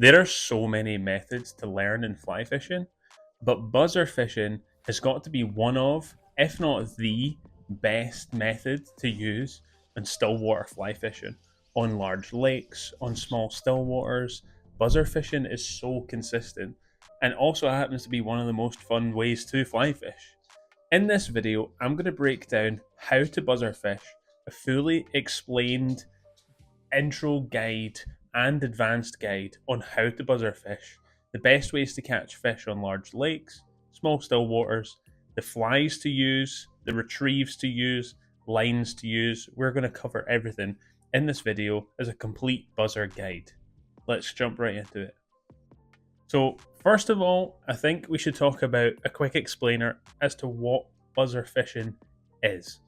There are so many methods to learn in fly fishing, but buzzer fishing has got to be one of, if not the best method to use in stillwater fly fishing. On large lakes, on small stillwaters, buzzer fishing is so consistent and also happens to be one of the most fun ways to fly fish. In this video, I'm going to break down how to buzzer fish, a fully explained intro guide and advanced guide on how to buzzer fish, the best ways to catch fish on large lakes, small still waters, the flies to use, the retrieves to use, lines to use. We're going to cover everything in this video as a complete buzzer guide. Let's jump right into it. So, first of all, I think we should talk about a quick explainer as to what buzzer fishing is.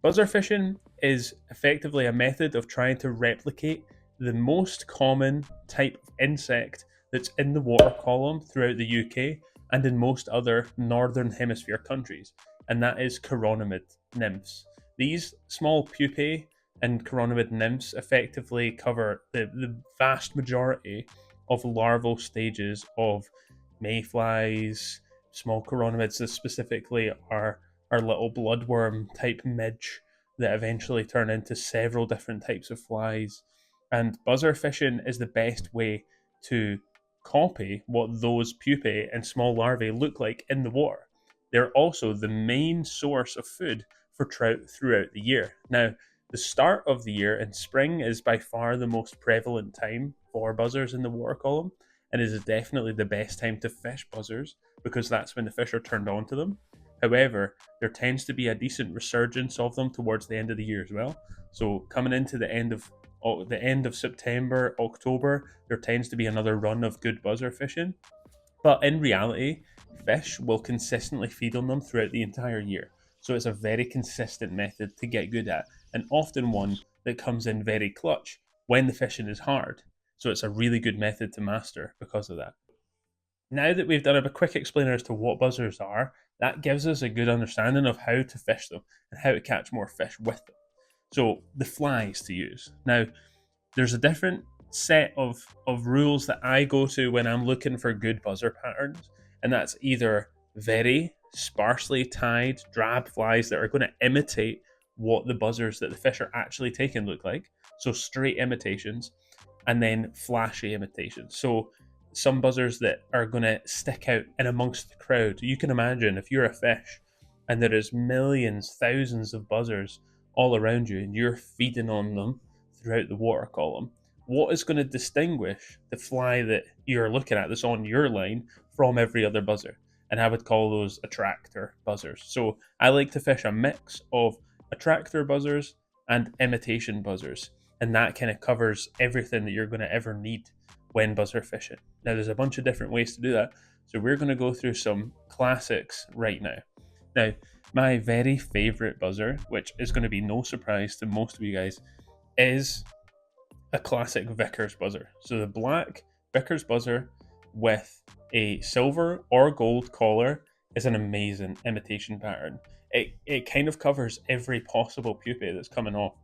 Buzzer fishing is effectively a method of trying to replicate the most common type of insect that's in the water column throughout the UK and in most other northern hemisphere countries, and that is chironomid nymphs. These small pupae and chironomid nymphs effectively cover the vast majority of larval stages of mayflies, small chironomids that specifically are little bloodworm type midge that eventually turn into several different types of flies. And buzzer fishing is the best way to copy what those pupae and small larvae look like in the water. They're also the main source of food for trout throughout the year. Now, the start of the year in spring is by far the most prevalent time for buzzers in the water column, and is definitely the best time to fish buzzers because that's when the fish are turned on to them. However, there tends to be a decent resurgence of them towards the end of the year as well. So coming into the end of September, October, there tends to be another run of good buzzer fishing. But in reality, fish will consistently feed on them throughout the entire year. So it's a very consistent method to get good at, and often one that comes in very clutch when the fishing is hard. So it's a really good method to master because of that. Now that we've done a quick explainer as to what buzzers are, that gives us a good understanding of how to fish them and how to catch more fish with them. So the flies to use. Now, there's a different set of rules that I go to when I'm looking for good buzzer patterns, and that's either very sparsely tied drab flies that are going to imitate what the buzzers that the fish are actually taking look like, so straight imitations, and then flashy imitations. So some buzzers that are going to stick out in amongst the crowd. You can imagine if you're a fish and there is millions, thousands of buzzers all around you and you're feeding on them throughout the water column, what is going to distinguish the fly that you're looking at that's on your line from every other buzzer? And I would call those attractor buzzers. So I like to fish a mix of attractor buzzers and imitation buzzers, and that kind of covers everything that you're going to ever need when buzzer fishing. Now, there's a bunch of different ways to do that, so we're going to go through some classics right now. Now, my very favorite buzzer, which is going to be no surprise to most of you guys, is a classic Vickers buzzer. So the black Vickers buzzer with a silver or gold collar is an amazing imitation pattern. It kind of covers every possible pupae that's coming off.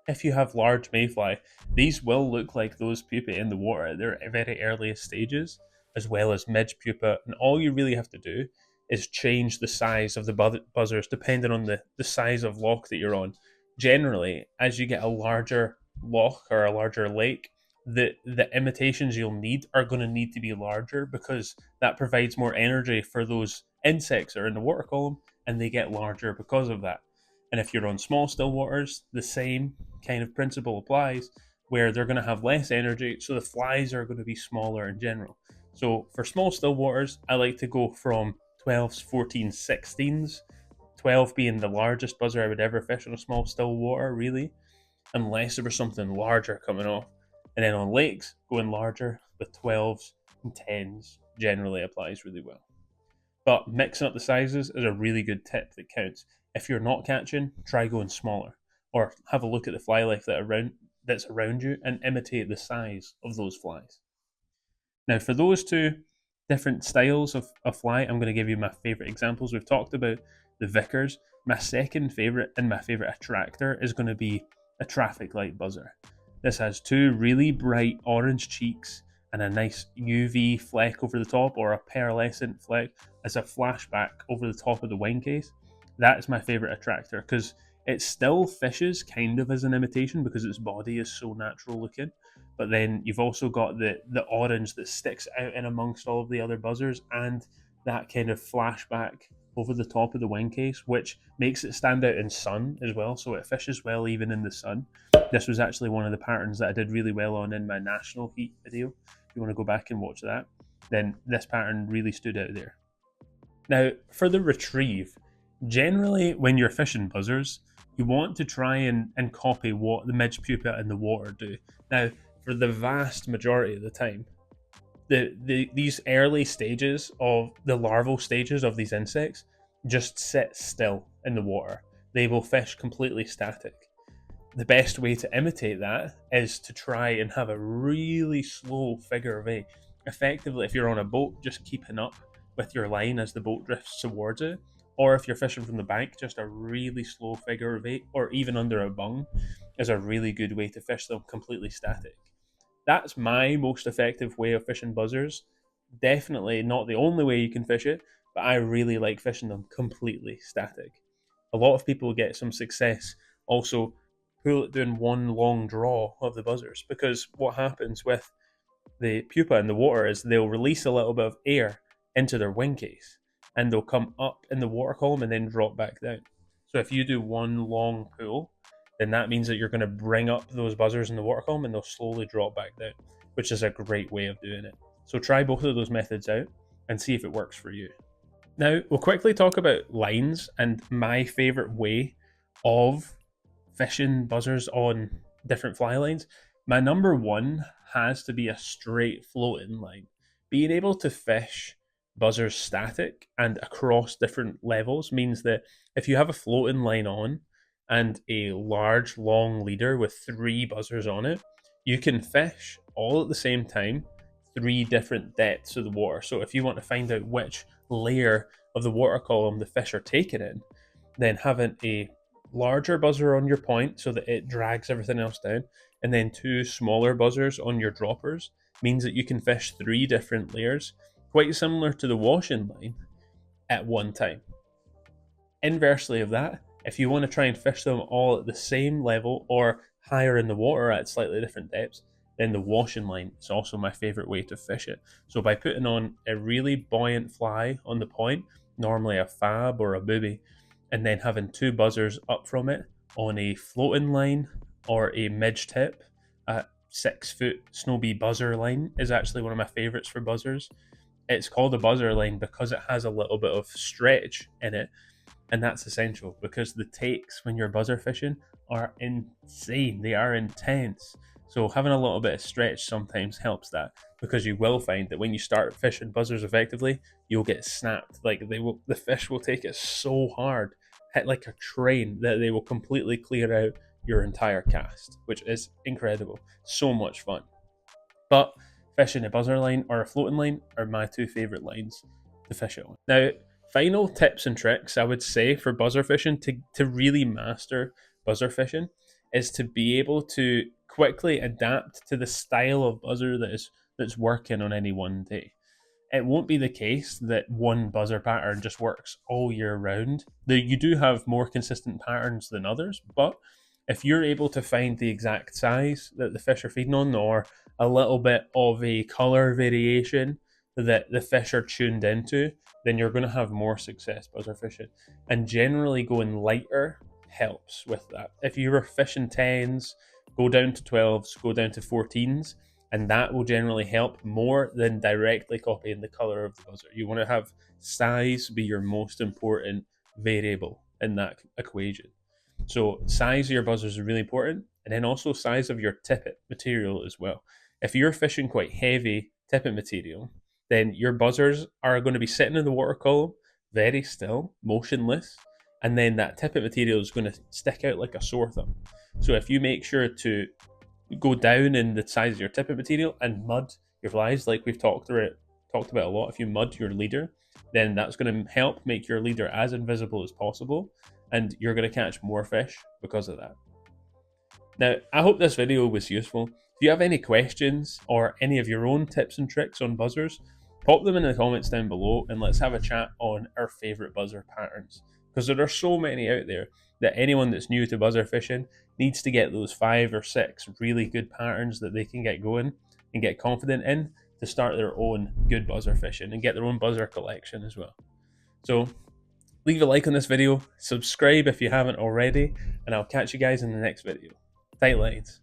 If you have large mayfly, these will look like those pupae in the water at their very earliest stages, as well as midge pupa. And all you really have to do is change the size of the buzzers depending on the size of loch that you're on. Generally, as you get a larger loch or a larger lake, the imitations you'll need are going to need to be larger because that provides more energy for those insects that are in the water column, and they get larger because of that. And if you're on small still waters, the same kind of principle applies where they're going to have less energy, so the flies are going to be smaller in general. So for small still waters, I like to go from 12s, 14s, 16s, 12 being the largest buzzer I would ever fish on a small still water, really, unless there was something larger coming off. And then on lakes, going larger with 12s and 10s generally applies really well. But mixing up the sizes is a really good tip that counts. If you're not catching, try going smaller, or have a look at the fly life that's around you and imitate the size of those flies. Now, for those two different styles of fly, I'm going to give you my favorite examples. We've talked about the Vickers. My second favorite and my favorite attractor is going to be a traffic light buzzer. This has two really bright orange cheeks and a nice UV fleck over the top, or a pearlescent fleck as a flashback over the top of the wine case, that's my favorite attractor, because it still fishes kind of as an imitation because its body is so natural looking. But then you've also got the orange that sticks out in amongst all of the other buzzers, and that kind of flashback over the top of the wing case, which makes it stand out in sun as well. So it fishes well even in the sun. This was actually one of the patterns that I did really well on in my national heat video. If you want to go back and watch that, then this pattern really stood out there. Now, for the retrieve, generally when you're fishing buzzers, you want to try and copy what the midge pupa and the water do. Now, for the vast majority of the time, these early stages of the larval stages of these insects just sit still in the water. They will fish completely static. The best way to imitate that is to try and have a really slow figure of eight. Effectively, if you're on a boat, just keeping up with your line as the boat drifts towards it, or if you're fishing from the bank, just a really slow figure of eight, or even under a bung, is a really good way to fish them completely static. That's my most effective way of fishing buzzers. Definitely not the only way you can fish it, but I really like fishing them completely static. A lot of people get some success also doing one long draw of the buzzers, because what happens with the pupa in the water is they'll release a little bit of air into their wing case, and they'll come up in the water column and then drop back down. So if you do one long pull, then that means that you're going to bring up those buzzers in the water column and they'll slowly drop back down, which is a great way of doing it. So try both of those methods out and see if it works for you. Now, we'll quickly talk about lines and my favorite way of fishing buzzers on different fly lines. My number one has to be a straight floating line. Being able to fish buzzers static and across different levels means that if you have a floating line on and a large long leader with 3 buzzers on it, you can fish all at the same time 3 different depths of the water. So if you want to find out which layer of the water column the fish are taking in, then having a larger buzzer on your point so that it drags everything else down, and then 2 smaller buzzers on your droppers, means that you can fish 3 different layers, quite similar to the washing line, at one time. Inversely of that, if you want to try and fish them all at the same level or higher in the water at slightly different depths, then the washing line is also my favorite way to fish it. So by putting on a really buoyant fly on the point, normally a fab or a booby, and then having 2 buzzers up from it on a floating line or a midge tip, a 6-foot Snowbee buzzer line is actually one of my favorites for buzzers. It's called a buzzer line because it has a little bit of stretch in it, and that's essential because the takes when you're buzzer fishing are insane. They are intense. So having a little bit of stretch sometimes helps that, because you will find that when you start fishing buzzers effectively, you'll get snapped. Like the fish will take it so hard, hit like a train, that they will completely clear out your entire cast, which is incredible. So much fun. But fishing a buzzer line or a floating line are my 2 favorite lines to fish it on. Now, final tips and tricks I would say for buzzer fishing to really master buzzer fishing is to be able to quickly adapt to the style of buzzer that's working on any one day. It won't be the case that one buzzer pattern just works all year round. You do have more consistent patterns than others, but if you're able to find the exact size that the fish are feeding on, or a little bit of a color variation that the fish are tuned into, then you're going to have more success buzzer fishing. And generally going lighter helps with that. If you were fishing 10s, go down to 12s, go down to 14s, and that will generally help more than directly copying the color of the buzzer. You want to have size be your most important variable in that equation. So size of your buzzers is really important, and then also size of your tippet material as well. If you're fishing quite heavy tippet material, then your buzzers are going to be sitting in the water column very still, motionless, and then that tippet material is going to stick out like a sore thumb. So if you make sure to go down in the size of your tippet material and mud your flies, like we've talked about a lot, if you mud your leader, then that's going to help make your leader as invisible as possible, and you're going to catch more fish because of that. Now, I hope this video was useful. If you have any questions or any of your own tips and tricks on buzzers, pop them in the comments down below and let's have a chat on our favourite buzzer patterns. Because there are so many out there that anyone that's new to buzzer fishing needs to get those 5 or 6 really good patterns that they can get going and get confident in to start their own good buzzer fishing and get their own buzzer collection as well. So leave a like on this video, subscribe if you haven't already, and I'll catch you guys in the next video. Tight lines.